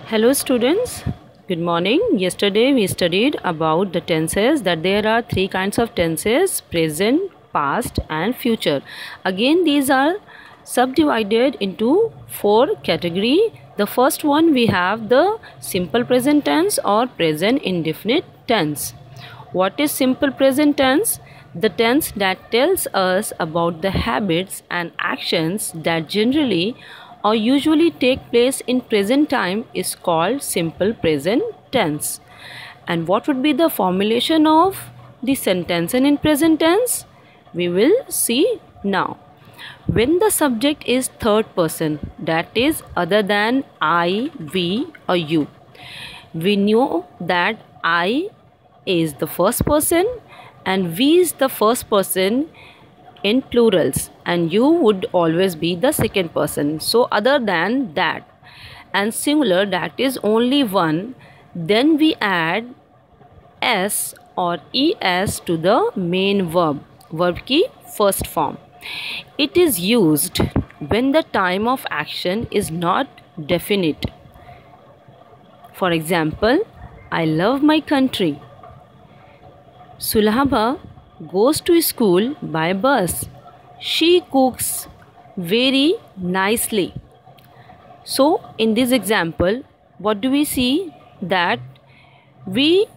Hello students, good morning. Yesterday we studied about the tenses, that there are three kinds of tenses: present, past and future. Again these are subdivided into four categories. The first one we have the simple present tense or present indefinite tense. What is simple present tense? The tense that tells us about the habits and actions that generally or usually take place in present time is called simple present tense. And what would be the formulation of the sentence in present tense? We will see now. When the subject is third person, that is other than I, we or you, we know that I is the first person and we is the first person in plurals and you would always be the second person. So other than that and singular, that is only one, then we add s or es to the main verb ki first form. It is used when the time of action is not definite. For example, I love my country. Sulabha goes to school by bus. She cooks very nicely. So in this example, what do we see? That we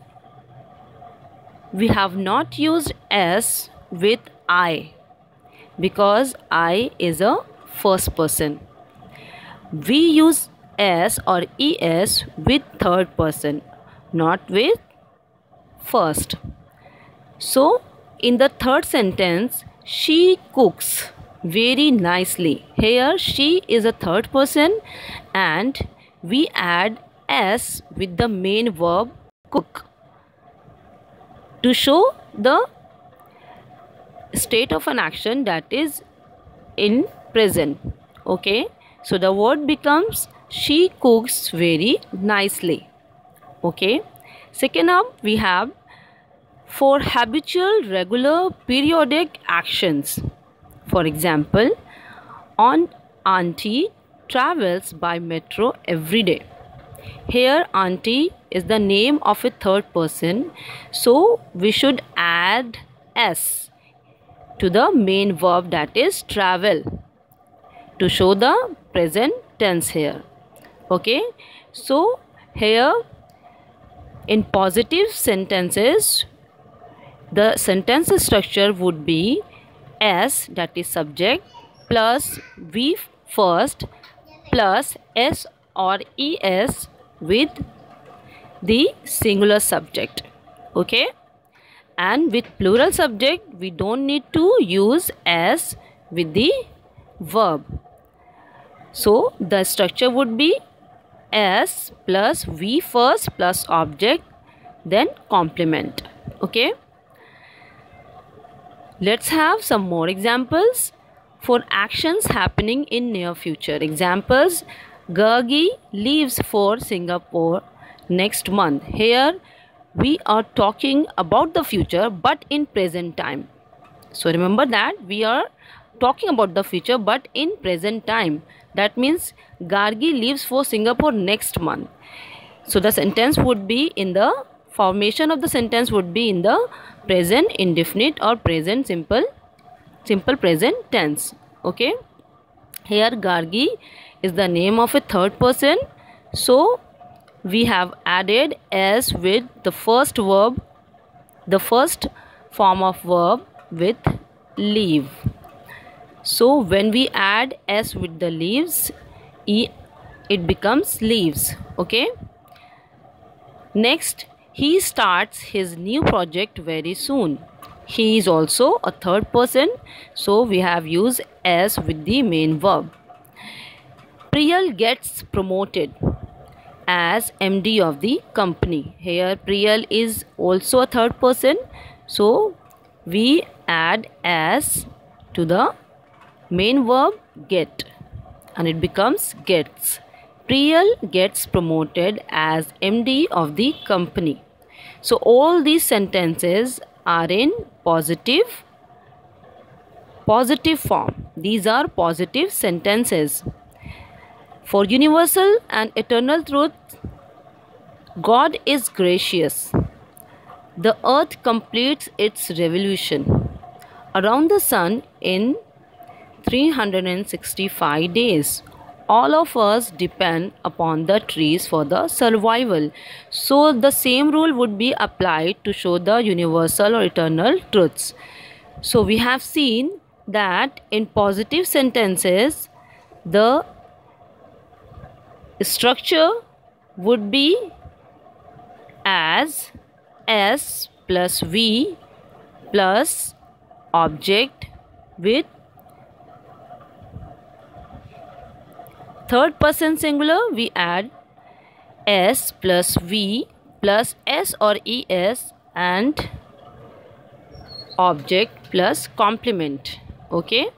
have not used s with I because I is a first person. We use s or es with third person, not with first. So in the third sentence, she cooks very nicely. Here she is a third person and we add s with the main verb cook to show the state of an action that is in present. Okay, so the word becomes she cooks very nicely. Okay, second up we have for habitual, regular, periodic actions. For example, Auntie travels by metro every day. Here Auntie is the name of a third person, so we should add s to the main verb, that is travel, to show the present tense here. Okay, so here in positive sentences, the sentence structure would be s, that is subject, plus we first plus s or es with the singular subject. Okay, and with plural subject we don't need to use s with the verb. So the structure would be s plus we first plus object then complement. Okay, let's have some more examples for actions happening in near future. Examples: Gargi leaves for Singapore next month. Here we are talking about the future but in present time. So remember that we are talking about the future but in present time. That means Gargi leaves for Singapore next month. So the sentence would be in the formation of the sentence would be in the present indefinite or present simple present tense. Okay, here Gargi is the name of a third person, so we have added s with the first verb, the first form of verb with leave. So when we add s with the leaves, it becomes leaves. Okay, next, he starts his new project very soon. He is also a third person, so we have used s with the main verb. Priyal gets promoted as MD of the company. Here Priyal is also a third person, so we add s to the main verb get and it becomes gets. Priyal gets promoted as MD of the company. So all these sentences are in positive form. These are positive sentences. For universal and eternal truth, God is gracious. The earth completes its revolution around the sun in 365 days. All of us depend upon the trees for the survival. So the same rule would be applied to show the universal or eternal truths. So we have seen that in positive sentences, the structure would be as S plus V plus object with third person singular, we add S plus V plus S or ES and object plus complement. Okay.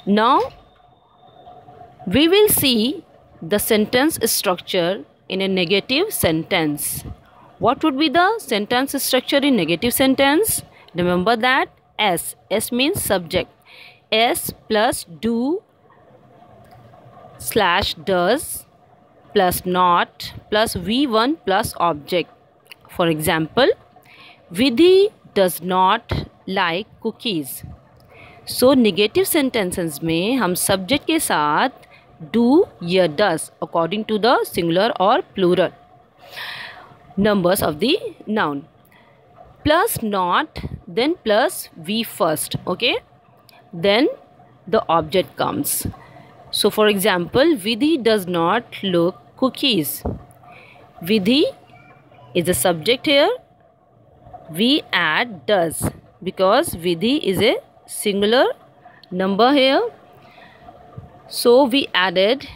Now we will see the sentence structure in a negative sentence. What would be the sentence structure in negative sentence? Remember that S means subject. S plus do slash does plus not plus V1 plus object. For example, Vidhi does not like cookies. So negative sentences में हम subject के साथ do या does according to the singular or plural numbers of the noun. Plus not, then plus V first, okay? Then the object comes. So for example, Vidhi does not look cookies. Vidhi is a subject here. We add does because Vidhi is a singular number here. So we added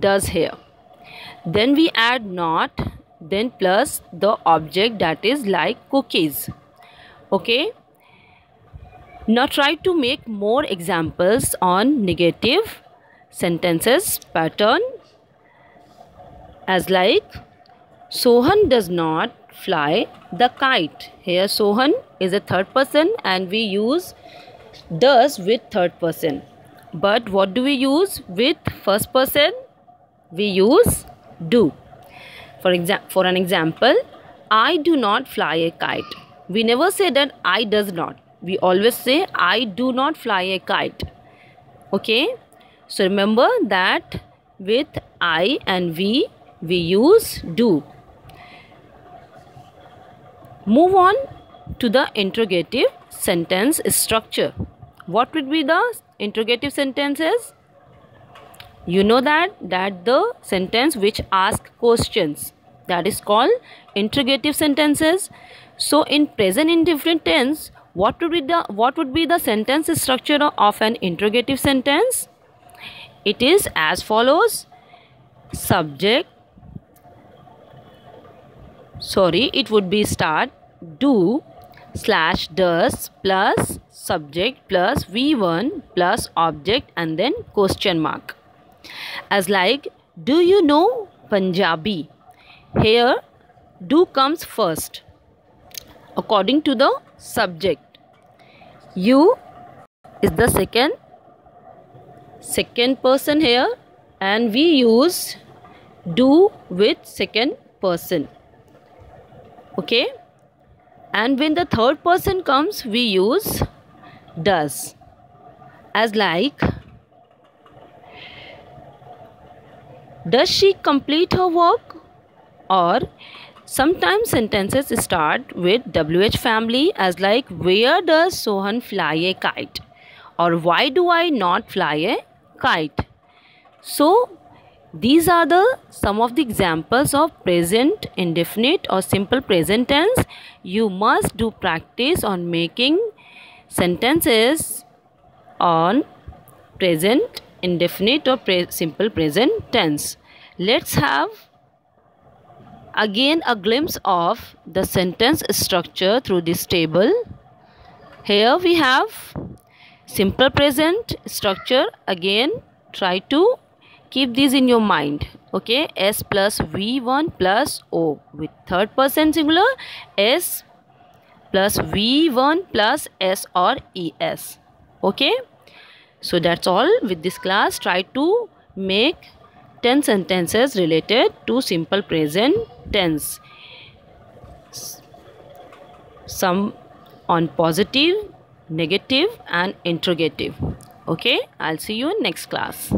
does here. Then we add not, then plus the object that is like cookies. Okay. Now try to make more examples on negative sentences pattern as like Sohan does not fly the kite. Here Sohan is a third person and we use does with third person. But what do we use with first person? We use do. For an example, I do not fly a kite. We never say that I does not. We always say I do not fly a kite. Okay. So remember that with I and we use do. Move on to the interrogative sentence structure. What would be the interrogative sentences? You know that the sentence which asks questions, that is called interrogative sentences. So in present indefinite tense, what would be the sentence structure of an interrogative sentence? It is as follows. It would be start do slash does plus subject plus V1 plus object and then question mark. As like, do you know Punjabi? Here do comes first according to the subject. You is the second person here and we use do with second person. Okay. And when the third person comes, we use does. As like, does she complete her work? Or sometimes sentences start with WH family as like, where does Sohan fly a kite? Or why do I not fly a kite? So these are some of the examples of present indefinite or simple present tense. You must do practice on making sentences on present indefinite or simple present tense. Let's have again a glimpse of the sentence structure through this table. Here we have simple present structure. Again, try to keep these in your mind. Okay, S plus V1 plus O with third person singular, S plus V1 plus S or ES. Okay, so that's all with this class. Try to make 10 sentences related to simple present tense. Some on positive, negative and interrogative. Okay, I'll see you in next class.